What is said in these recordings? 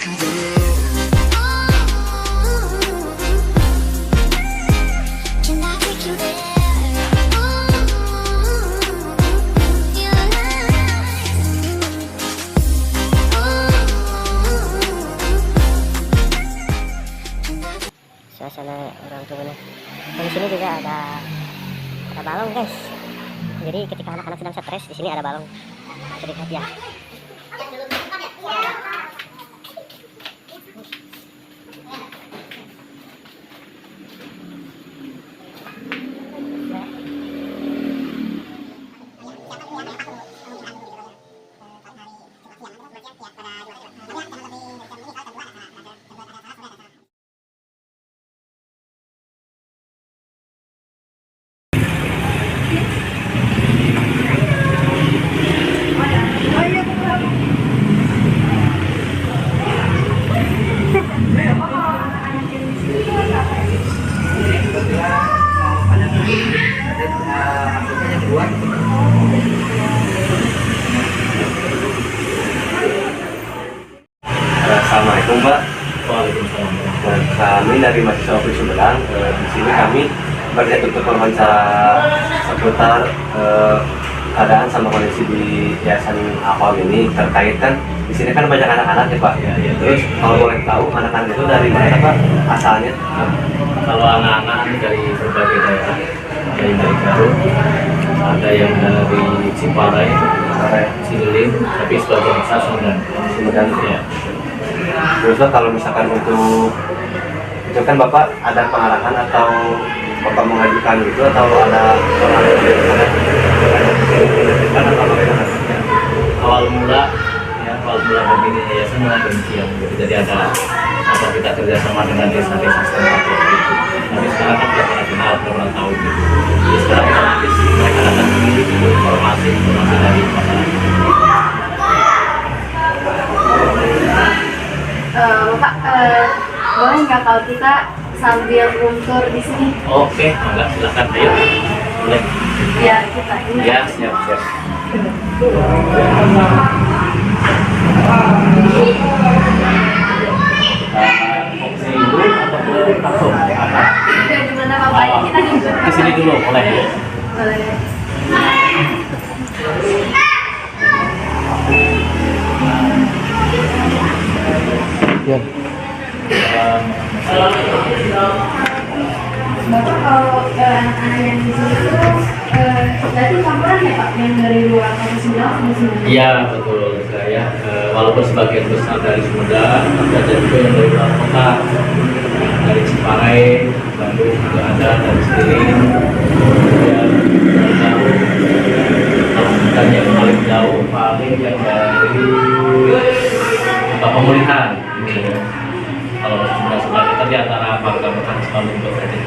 Suasana orang tua. Dan di sini juga ada balong, guys. Jadi ketika anak-anak sedang stres, di sini ada balong. Sedikit ya. Assalamualaikum Mbak. Waalaikumsalam. Kami dari mahasiswa UPI Sumedang. Di sini kami berniat untuk wawancara seputar keadaan sama kondisi di Yayasan Aquam ini, terkait kan di sini kan banyak anak-anak ya Pak. Ya. Terus kalau boleh tahu anak-anak itu dari mana Pak asalnya? Kalau anak-anak dari berbagai daerah, ada yang dari Garut, ada yang dari Ciparai, Cililin, tapi sebagian besar Sumedang. Ya. Terus kalau misalkan untuk itu kan Bapak ada pengarahan atau Bapak mengajukan gitu atau ada orang yang dari sana? Karena kalau awal mula berdiri yayasan memang demikian. Jadi ada kita kerjasama dengan desa-desa setempat gitu. Tapi sekarang kan tidak pernah kenal, pernah tahu gitu. Jadi sekarang otomatis mereka datang sendiri informasi dari masyarakat. Bapak, boleh nggak kalau kita sambil room tour di sini? Oke, enggak, silakan, ayo, boleh. Ya, kita ini. Ya, siap. Langsung. Gimana Bapaknya kita dulu? Ke sini dulu, boleh. Boleh. Ya. Bapak kalau anak-anak yang di sini itu berarti campuran ya Pak, yang dari luar kota Sumedang sama Sumedang? Iya, betul. Saya walaupun sebagian besar dari Sumedang, tapi ada juga yang dari luar kota, dari Ciparai, Bandung juga ada, dari Cililin, kemudian dari Garut, dan yang paling jauh paling yang dari pemulihan. Kalau sebelah kita di antara warga Mekan selalu berbeda.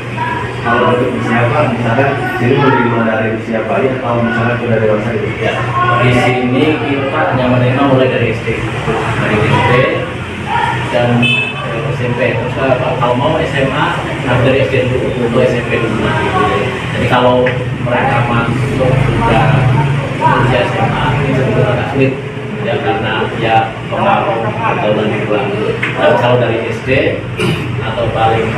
Kalau untuk siapa misalnya jadi menerima dari usia bayi atau misalnya sudah dewasa gitu? Ya, di sini kita hanya menerima mulai dari SD, dan SMP. Terus kalau mau SMA, dari SD dulu, untuk SMP dulu. Jadi kalau mereka masuk sudah usia SMA, ini sebetulnya agak sulit. Ya karena ya pengaruh pergaulan di luar. Dan kalau dari SD atau paling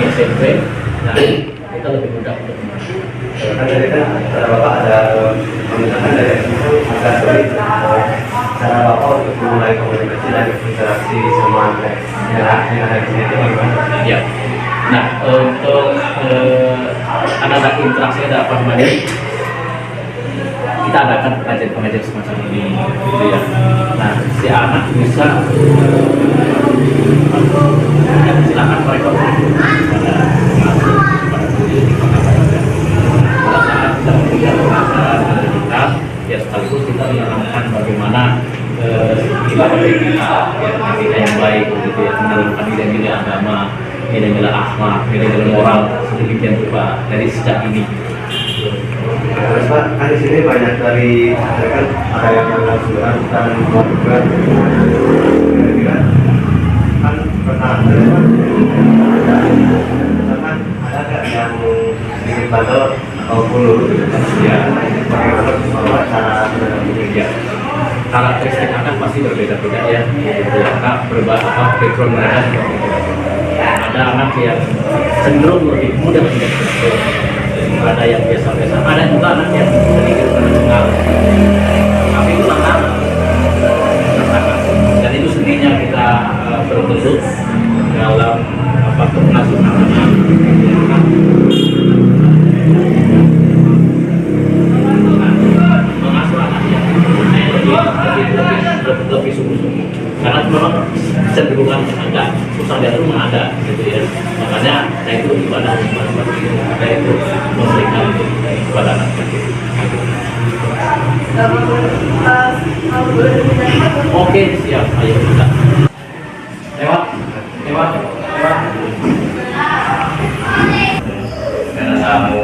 SMP, nah kita lebih mudah untuk masuk. Karena tadi kan cara Bapak ada penggunaan dari itu agak sulit. Cara Bapak untuk memulai komunikasi dan interaksi sama yang ada di sini itu bagaimana? Ya. Nah untuk ada interaksi, ada apa namanya? Kita adakan pengajian semacam ini, gitu ya. Nah, si anak bisa silakan mereka pada diri pada saat kita memberikan pemasaran kepada kita, ya sekaligus kita menerangkan bagaimana kita yang baik, gitu ya, menurunkan nilai-nilai agama, nilai-nilai akhlak, nilai-nilai moral sedemikian rupa dari sejak ini. Terus Pak, kan di sini banyak dari kan ada yang sudah dan juga kan pernah misalkan ada nggak yang sedikit bandel atau puluh ya bagaimana bahwa cara menangani Ya, karakteristik anak pasti berbeda-beda ya. Karena background mereka seperti itu. Ada anak yang cenderung lebih mudah menjadi, ada yang biasa-biasa, ada juga anak yang sedikit menengah. Tapi itu tantangan. Dan itu sendirinya kita berbentuk dalam pengasuhan anak. Mengasuh anak yang lebih sungguh-sungguh. Karena memang cenderungan ada, susah diatur ada, gitu ya. Makanya saya itu ibadah seperti itu, saya itu memberikan kepada anak kecil. Oke, siap. Ayo kita. Lewat. Karena kamu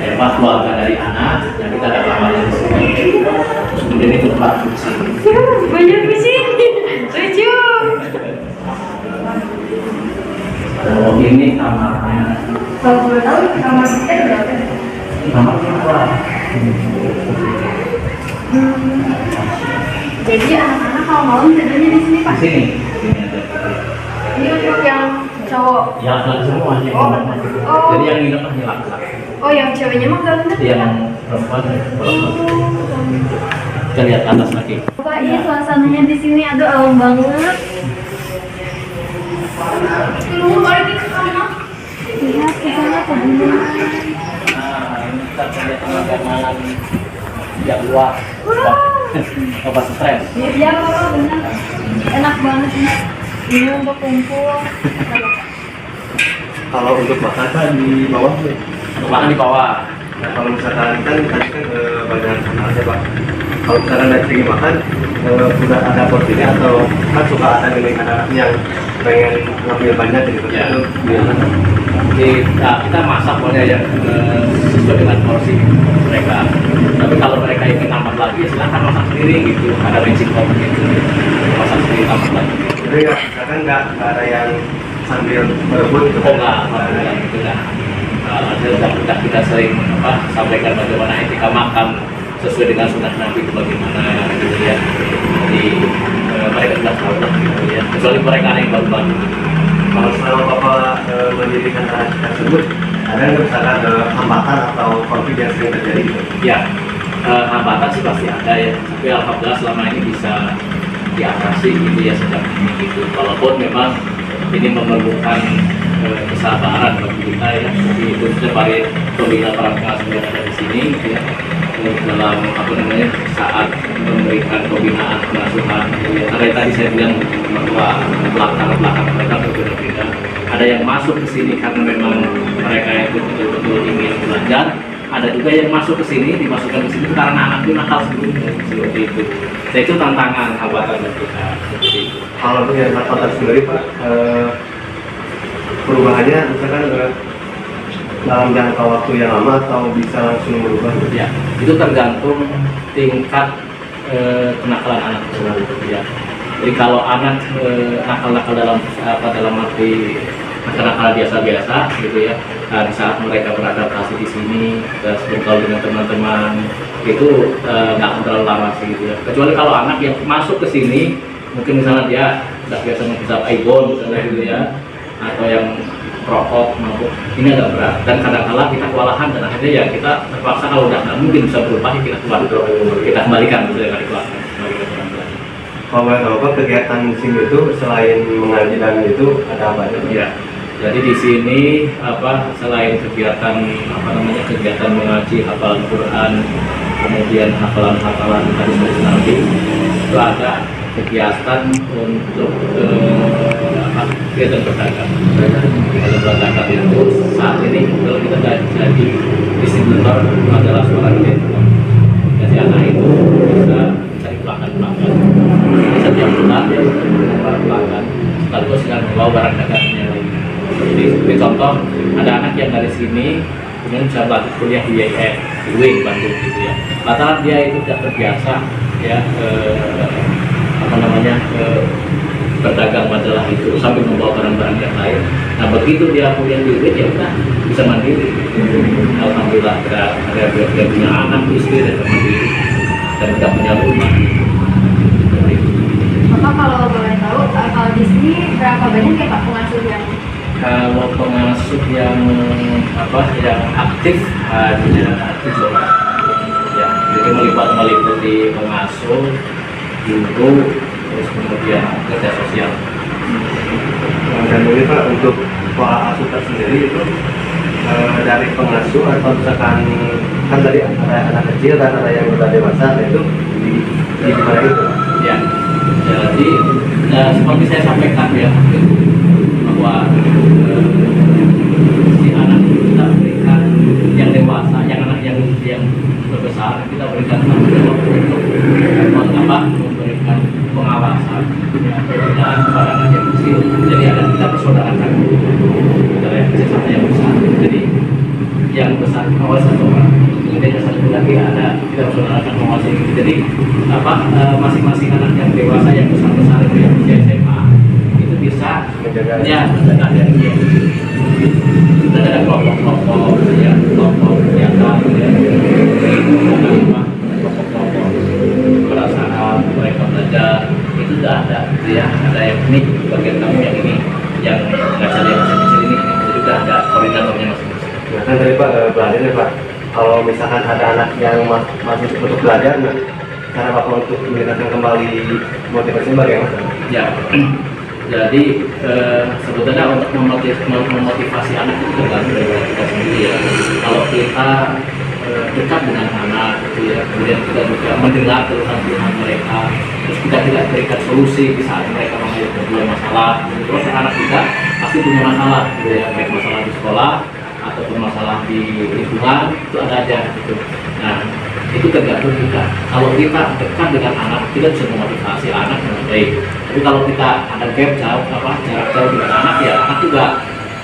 hebat keluarga dari anak, yang kita ada kamarnya di sini. Terus kemudian itu tempat di sini. Banyak di sini. Lucu. Oh, ini kamarnya. Kalau boleh tahu kamar kita berapa? Kamar berapa? Jadi anak-anak kalau malam tidurnya di sini Di Pak. sini. Sini ada. Ini untuk yang cowok. Ya, nggak semuanya. Oh. Jadi yang nginep hanya laki-laki. Oh, yang ceweknya mah nggak bener. Yang perempuan. Kita lihat ke atas lagi. Pak, ini suasananya di sini aduh alam banget. Lu balik ke sana. Lihat ke sana pegunungan. Nah, ini kita lihat pemandangan yang luar. Apa stres? Iya, Pak, benar. Enak banget nih. Ini untuk kumpul. Kalau untuk makan kan di bawah nih. Untuk makan di bawah. Nah, kalau misalkan kan tadi kan banyak aja Pak. Kalau misalkan dari segi makan sudah ada porsinya atau kan suka ada nih anak-anak yang pengen ngambil banyak gitu. Ya. Itu gimana? Kita masak pokoknya ya sesuai dengan porsi mereka. Tapi kalau mereka ingin tambah lagi, ya silahkan masak sendiri gitu. Ada magic pot gitu. Masak sendiri tambah lagi. Jadi nggak, misalkan nggak ada yang sambil berebut gitu. Oh enggak gitu kan. Sudah kita sering sampaikan bagaimana etika makan sesuai dengan sunnah Nabi itu bagaimana gitu ya. Jadi mereka sudah tahu lah gitu ya. Kecuali mereka yang baru-baru. Kalau selama Bapak mendirikan anak tersebut, ada nggak misalkan hambatan atau konflik yang sering terjadi gitu? Ya, hambatan sih pasti ada ya. Tapi alhamdulillah selama ini bisa diatasi gitu ya sejak ini gitu. Walaupun memang ini memerlukan kesabaran bagi kita ya. Jadi itu sebagai pembina para pengasuh yang ada di sini gitu ya. Dalam saat memberikan pembinaan pengasuhan gitu ya. Karena tadi saya bilang bahwa belakang mereka berbeda-beda. Ada yang masuk ke sini karena memang mereka itu betul-betul ingin belajar. Ada juga yang masuk ke sini, dimasukkan ke sini karena anak itu nakal sebelumnya seperti itu. Dan itu tantangan hambatan bagi kita seperti itu. Kalau untuk yang hambatan sendiri Pak, perubahannya misalkan dalam jangka waktu yang lama atau bisa langsung berubah? Ya, itu tergantung tingkat kenakalan anak tersebut ya. Jadi kalau anak nakal-nakal dalam arti nakal biasa-biasa gitu ya. Nah, di saat mereka beradaptasi di sini dan bergaul dengan teman-teman itu nggak akan terlalu lama sih gitu ya. Kecuali kalau anak yang masuk ke sini mungkin misalnya dia nggak biasa menghisap iPhone misalnya gitu ya, atau yang rokok mabuk, ini agak berat dan kadang-kala kita kewalahan dan akhirnya ya kita terpaksa kalau udah nggak mungkin bisa berubah ya kita keluar, kita kembalikan gitu ya dari kelas kembalikan pelan-pelan. Kalau boleh tahu Pak, kegiatan di sini itu selain mengaji dan itu ada apa aja? Ya, jadi di sini selain kegiatan kegiatan mengaji, hafalan Quran, kemudian hafalan hadis Nabi, itu ada kegiatan untuk kegiatan berdagang. Kalau berdagang itu saat ini kalau kita jadi distributor adalah seorang direktur. Jadi anak itu bisa mencari pelanggan. Setiap bulan dia membawa pelanggan, sekaligus dengan membawa barang dagangnya. Jadi contoh ada anak yang dari sini kemudian bisa belajar kuliah di IAIN di UIN Bandung gitu ya. Lantaran dia itu sudah terbiasa ya berdagang majalah itu sambil membawa barang-barang yang lain. Nah begitu dia kuliah di UIN ya udah bisa mandiri. Alhamdulillah dia punya anak, istri dan mandiri dan tidak punya rumah. Bapak kalau boleh tahu, kalau di sini berapa banyak ya Pak pengasuh yang Kalau pengasuh yang yang aktif hanya 7 orang. Ya, jadi meliputi pengasuh, guru, terus kemudian kerja sosial. Dan ini Pak, untuk pola asuh tersendiri itu dari pengasuh atau misalkan kan tadi ada anak kecil dan ada yang udah dewasa, itu di mana itu? Ya, jadi seperti saya sampaikan ya, bahwa si anak kita berikan yang dewasa, yang anak yang berbesar kita berikan tanggung jawab untuk memberikan pengawasan dan kepada anak yang kecil. Jadi ada kita persaudarakan antara yang kecil sama yang besar. Jadi yang besar awal 1 orang, kemudian yang 1 lagi ada kita persaudarakan pengawasan itu. Jadi masing-masing anak yang dewasa yang besar itu yang usia SMA itu bisa Menjaga menjaga diri. Dan ada kelompok-kelompok ya, kelompok kegiatan ya, kelompok perasaan mereka belajar itu sudah ada gitu ya, ada yang ini bagian kamu yang ini, yang ngajar yang kecil ini, itu juga ada koordinatornya masing-masing. Nah, kan tadi Pak belajar ya Pak, kalau misalkan ada anak yang masih untuk belajar, nah cara Bapak untuk meningkatkan kembali motivasinya bagaimana? Ya, jadi sebetulnya untuk memotivasi anak itu tergantung dari kita sendiri ya. Kalau kita dekat dengan anak gitu ya, kemudian kita juga mendengar keluhan mereka, terus kita tidak berikan solusi di saat mereka punya masalah. Terus anak kita pasti punya masalah gitu ya, baik masalah di sekolah ataupun masalah di lingkungan, itu ada aja gitu. Nah, itu tergantung kita. Kalau kita dekat dengan anak, kita bisa memotivasi anak dengan baik. Tapi kalau kita ada gap jauh, jarak jauh dengan anak, ya anak juga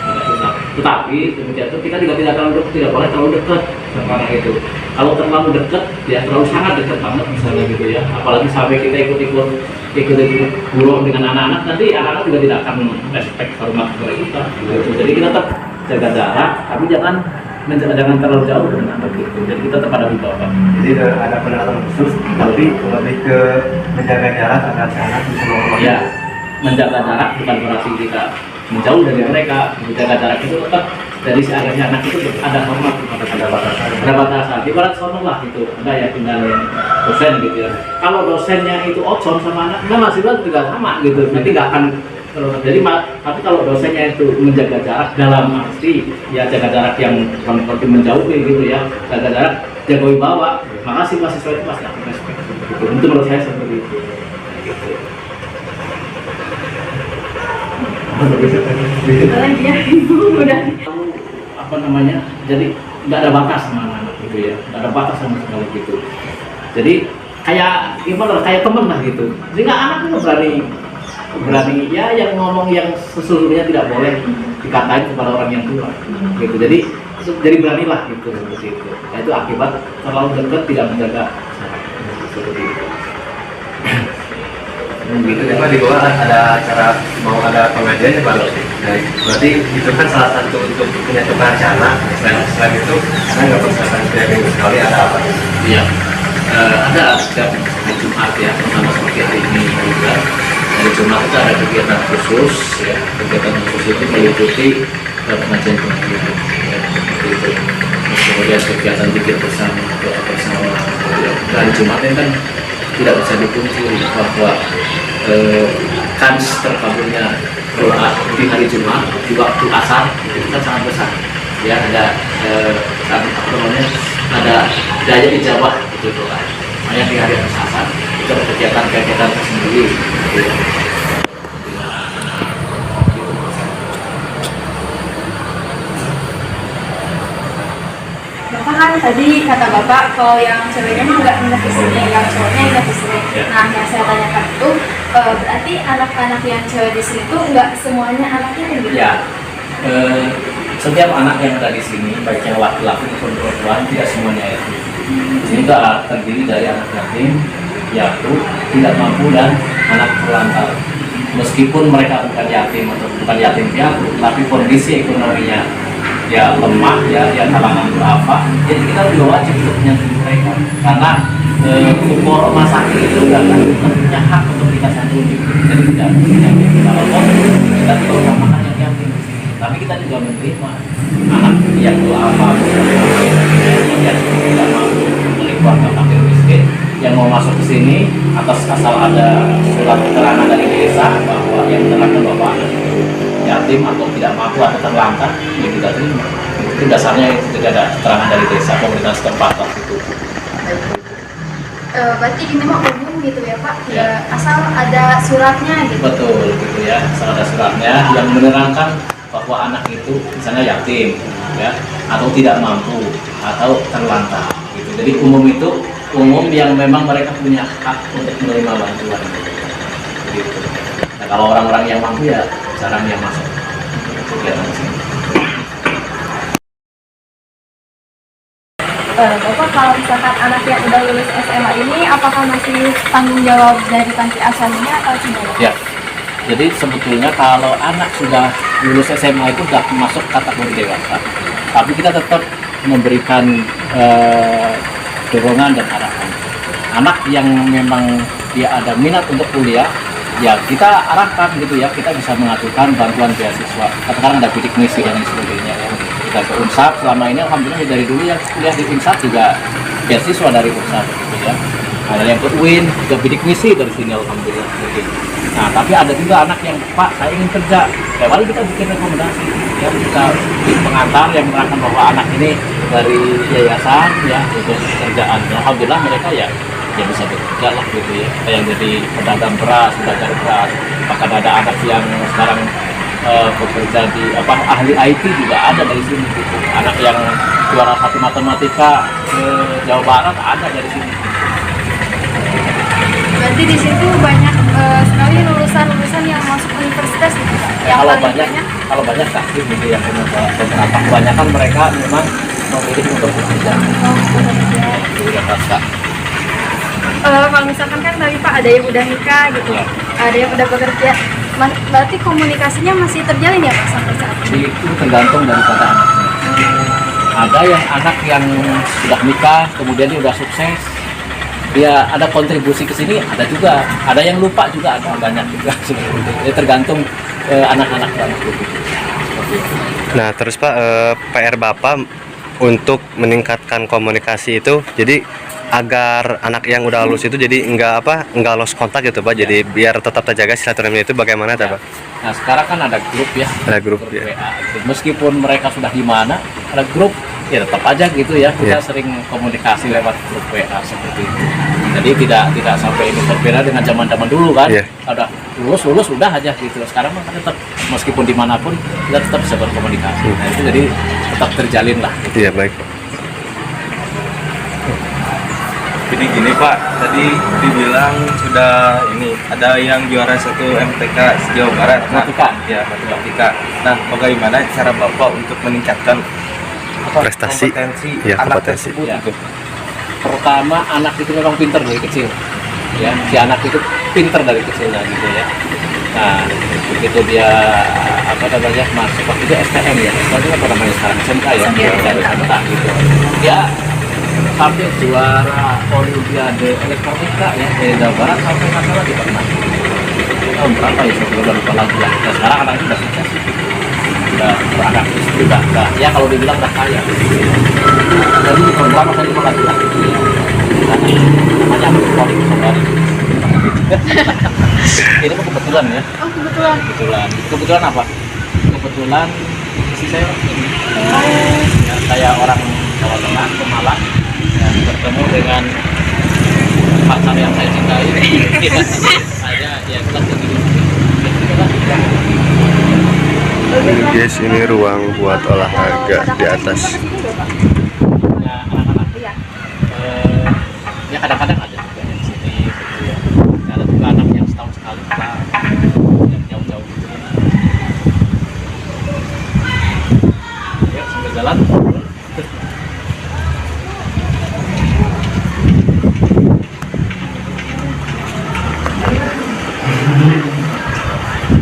agak susah. Tetapi kemudian itu kita juga tidak boleh terlalu dekat sama anak itu. Kalau terlalu dekat, ya terlalu sangat dekat banget misalnya gitu ya. Apalagi sampai kita ikut buruk dengan anak-anak, nanti anak-anak juga tidak akan respect hormat kepada kita. Gitu. Jadi kita tetap jaga jarak, tapi jangan terlalu jauh dengan anak itu. Jadi kita tetap ada wibawa. Jadi ada pendekatan khusus, tapi lebih ke menjaga jarak agar si anak bisa menghormati. Ya, menjaga jarak bukan berarti kita menjauh dari mereka. Menjaga jarak itu tetap dari si anak itu ada hormat kepada batasan. Ada batasan. Ibarat sono lah gitu. Ada ya tinggal dosen gitu ya. Kalau dosennya itu ocon sama anak, masih juga sama gitu. Nanti nggak akan. Jadi tapi kalau dosennya itu menjaga jarak dalam arti ya jaga jarak yang seperti menjauhi gitu ya, jaga jarak, jaga wibawa, maka si mahasiswa itu pasti akan respect gitu. Itu menurut saya seperti itu. Gitu. lagi ya udah Apa namanya? Jadi nggak ada batas sama anak gitu ya, nggak ada batas sama sekali gitu. Jadi kayak gimana? Kayak temen lah gitu. Sehingga anak itu berani ya yang ngomong yang sesungguhnya tidak boleh dikatain kepada orang yang tua gitu. Jadi beranilah gitu seperti itu. Nah, itu akibat terlalu dekat tidak menjaga seperti itu. Gitu ya Pak, di bawah ada acara mau ada pengajian ya Pak. Nah, berarti itu kan salah satu untuk menyatukan anak. Selain itu ada nggak persiapan setiap minggu sekali ada apa? Iya, ada setiap hari Jumat ya, sama seperti hari ini juga. Hari Jumat itu ada kegiatan khusus ya, kegiatan khusus itu meliputi pengajian ya, seperti itu. Kemudian kegiatan zikir bersama, doa bersama. Hari Jumat ini kan tidak bisa dipungkiri bahwa kans terkabulnya doa di hari Jumat di waktu asar itu kan sangat besar. Ya ada ada daya ijabah itu doa. Makanya di hari asar itu ada kegiatan tersendiri. Bapak kan tadi kata Bapak kalau yang ceweknya mah nggak pindah ke sini, yang cowoknya pindah ke sini. Ya. Nah, yang saya tanyakan itu berarti anak-anak yang cewek di sini tuh nggak semuanya anaknya gitu? Ya, setiap anak yang ada di sini, baik yang laki-laki maupun perempuan, tidak semuanya yatim. Ini terdiri dari anak yatim, piatu, tidak mampu dan anak terlantar. Meskipun mereka bukan yatim atau bukan yatim piatu, tapi kondisi ekonominya ya lemah ya kalangan berapa, jadi kita juga wajib untuk menyentuh mereka karena umur rumah sakit itu nggak punya hak untuk nikah satu jadi tidak kalau kita terutamakan yang yatim di sini. Tapi kita juga menerima anak yang apa yang tidak mampu dari keluarga fakir miskin yang mau masuk ke sini atas asal ada surat keterangan dari desa bahwa yang menerangkan bahwa anak itu yatim atau tidak mampu atau terlantar ya kita terima. Itu dasarnya tidak ada keterangan dari desa pemerintah setempat waktu itu. Berarti ini mah umum gitu ya Pak, Ya. asal ada suratnya gitu. Betul gitu ya, asal ada suratnya yang menerangkan bahwa anak itu misalnya yatim ya atau tidak mampu atau terlantar gitu. Jadi umum itu umum yang memang mereka punya hak untuk menerima bantuan gitu. Nah, kalau orang-orang yang mampu ya jarang yang masuk kegiatan di sini. Bapak kalau misalkan anak yang udah lulus SMA ini apakah masih tanggung jawab dari panti asuhannya atau tidak? Ya, jadi sebetulnya kalau anak sudah lulus SMA itu sudah masuk kategori dewasa, tapi kita tetap memberikan dorongan dan arahan. Anak yang memang dia ada minat untuk kuliah, ya kita arahkan gitu ya, kita bisa mengajukan bantuan beasiswa. Katakan ada bidik misi dan sebagainya ya. Kita ke Unsar selama ini alhamdulillah dari dulu yang kuliah di Unsar juga beasiswa dari Unsar gitu ya. Ada yang ke UIN juga bidik misi dari sini alhamdulillah gitu. Nah tapi ada juga anak yang Pak saya ingin kerja, ya baru kita bikin rekomendasi ya, kita bikin pengantar yang menerangkan bahwa anak ini dari yayasan ya untuk kerjaan. Alhamdulillah mereka ya bisa bekerja lah gitu ya, kayak jadi pedagang beras, bahkan ada anak yang sekarang bekerja di ahli IT juga ada dari sini gitu. Anak yang juara 1 matematika Jawa Barat ada dari sini. Berarti di situ banyak sekali lulusan-lulusan yang masuk universitas gitu Pak? Ya, kalau banyak sakit gitu ya, beberapa kebanyakan mereka memang memilih untuk bekerja. Di Jakarta. Kalau misalkan kan tadi Pak ada yang udah nikah gitu, Ya. ada yang udah bekerja, berarti komunikasinya masih terjalin ya Pak sampai saat ini? Itu tergantung daripada anaknya. Ada yang anak yang sudah nikah, kemudian dia udah sukses, dia ada kontribusi ke sini, ada juga. Ada yang lupa juga, ada banyak juga. Jadi tergantung anak-anak dan seperti itu. Nah, terus Pak, PR Bapak untuk meningkatkan komunikasi itu, jadi agar anak yang udah lulus itu jadi nggak lost kontak gitu Pak, jadi biar tetap terjaga silaturahmi itu bagaimana Ya. Pak? Nah sekarang kan ada grup ya, Ada grup ya. WA. Meskipun mereka sudah di mana, ada grup ya tetap aja gitu ya. Kita Ya. sering komunikasi lewat grup WA seperti itu. Jadi tidak sampai ini berbeda dengan zaman dulu kan. Ya. Ada lulus udah aja gitu. Sekarang kan tetap meskipun dimanapun kita tetap bisa berkomunikasi. Nah itu jadi tetap terjalin lah. Iya baik. Jadi gini Pak, tadi dibilang sudah ini ada yang juara 1 MTK Jawa Barat. Matematika. Ya, matematika. Nah, bagaimana cara Bapak untuk meningkatkan Prestasi. kompetensi Ya, anak kompetensi. tersebut Ya. itu? Pertama anak itu memang pinter dari kecil ya, si anak itu pinter dari kecilnya gitu ya. Nah begitu dia masuk waktu itu STM ya, sekarang itu apa namanya sekarang SMK ya, dari SMK gitu ya, sampai juara Olimpiade elektronika ya dari Jawa Barat sampai nasional di pernah tahun berapa ya, saya udah lupa lagi lah. Nah, sekarang anak itu udah sukses udah beraktif udah ya kalau dibilang udah kaya jadi pertama kali makan udah namanya Poli Sobari. Ini kok kebetulan ya, Oh kebetulan. kebetulan apa, kebetulan si saya ya, saya orang Jawa Tengah Pemalang ya, bertemu dengan pacar yang saya cintai. Saya ya kelas begini. Guys, ini ruang buat olahraga di atas. Ya anak-anak Iya. ya kadang-kadang ada juga yang sini gitu ya. Ada juga anak yang setahun sekali pulang yang jauh-jauh gitu. Ya sambil jalan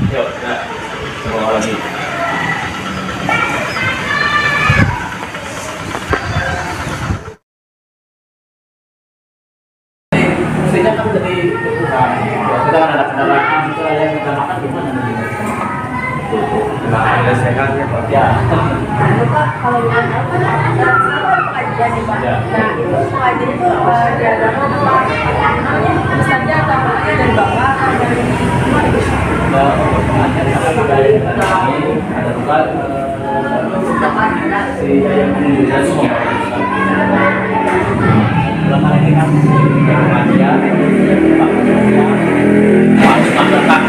Yuk, nah, semua lagi. ada sehat ya Pak. Ya. Pak, kalau bukan tahu kan kenapa pengajian nih Pak? Ya. Nah, itu pengajian itu diadakan Pak, misalnya atau dari Bapak atau dari mana gitu? Ada juga si yang menunjukkan semua. Dalam hal ini kan pengajian, harus melakukan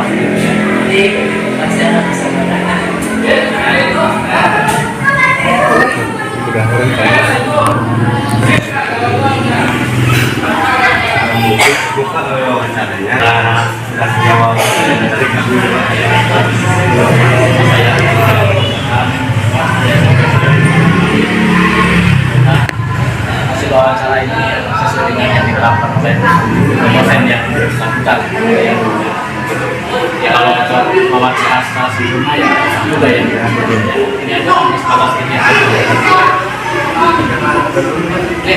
Buka wawancaranya. Sudah jawab dari kami. hasil wawancara ini sesuai dengan yang diterapkan oleh dosen yang bersangkutan. Ya kalau untuk wawancara secara sempurna ya juga yang diambil. Ini ada sebatas ini. Oke.